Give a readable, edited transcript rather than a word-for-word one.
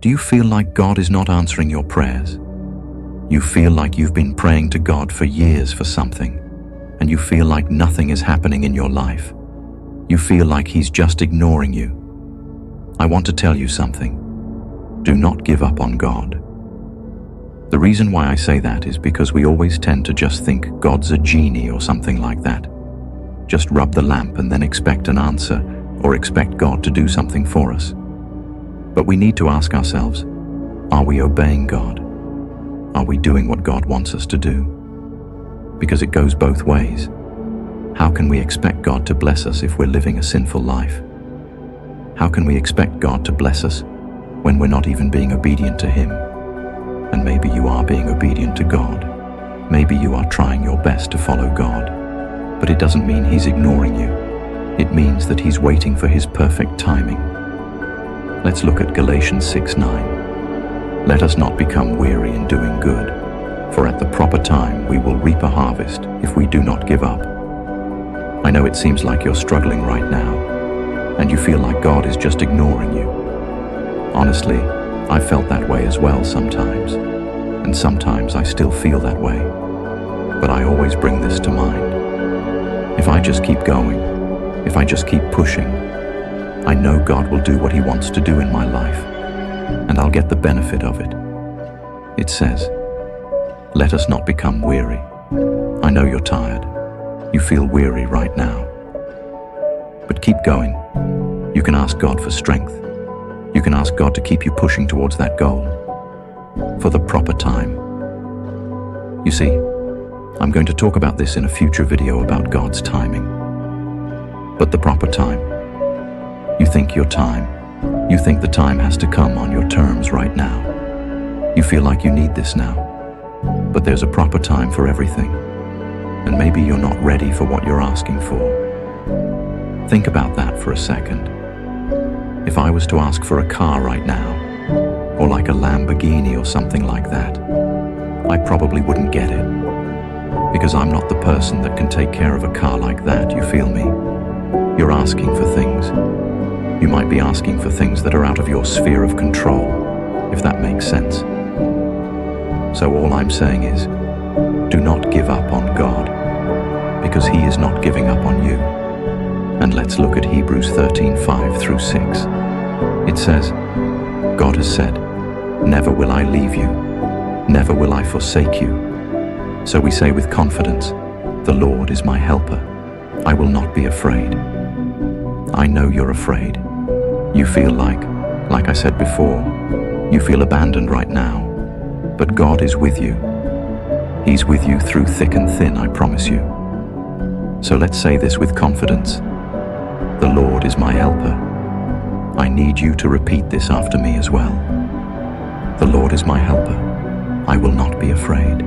Do you feel like God is not answering your prayers? You feel like you've been praying to God for years for something, and you feel like nothing is happening in your life. You feel like He's just ignoring you. I want to tell you something. Do not give up on God. The reason why I say that is because we always tend to just think God's a genie or something like that. Just rub the lamp and then expect an answer, or expect God to do something for us. But we need to ask ourselves, are we obeying God? Are we doing what God wants us to do? Because it goes both ways. How can we expect God to bless us if we're living a sinful life? How can we expect God to bless us when we're not even being obedient to Him? And maybe you are being obedient to God. Maybe you are trying your best to follow God. But it doesn't mean He's ignoring you. It means that He's waiting for His perfect timing. Let's look at Galatians 6:9. Let us not become weary in doing good, for at the proper time we will reap a harvest if we do not give up. I know it seems like you're struggling right now, and you feel like God is just ignoring you. Honestly, I felt that way as well sometimes, and sometimes I still feel that way. But I always bring this to mind. If I just keep going, if I just keep pushing, I know God will do what He wants to do in my life, and I'll get the benefit of it. It says, let us not become weary. I know you're tired. You feel weary right now. But keep going. You can ask God for strength. You can ask God to keep you pushing towards that goal for the proper time. You see, I'm going to talk about this in a future video about God's timing. But the proper time. You think your time. You think the time has to come on your terms right now. You feel like you need this now. But there's a proper time for everything. And maybe you're not ready for what you're asking for. Think about that for a second. If I was to ask for a car right now, or like a Lamborghini or something like that, I probably wouldn't get it. Because I'm not the person that can take care of a car like that, you feel me? You're asking for things. You might be asking for things that are out of your sphere of control, if that makes sense. So all I'm saying is, do not give up on God, because He is not giving up on you. And let's look at Hebrews 13:5-6. It says, God has said, never will I leave you, never will I forsake you. So we say with confidence, the Lord is my helper. I will not be afraid. I know you're afraid. You feel like I said before, you feel abandoned right now. But God is with you. He's with you through thick and thin, I promise you. So let's say this with confidence. The Lord is my helper. I need you to repeat this after me as well. The Lord is my helper. I will not be afraid.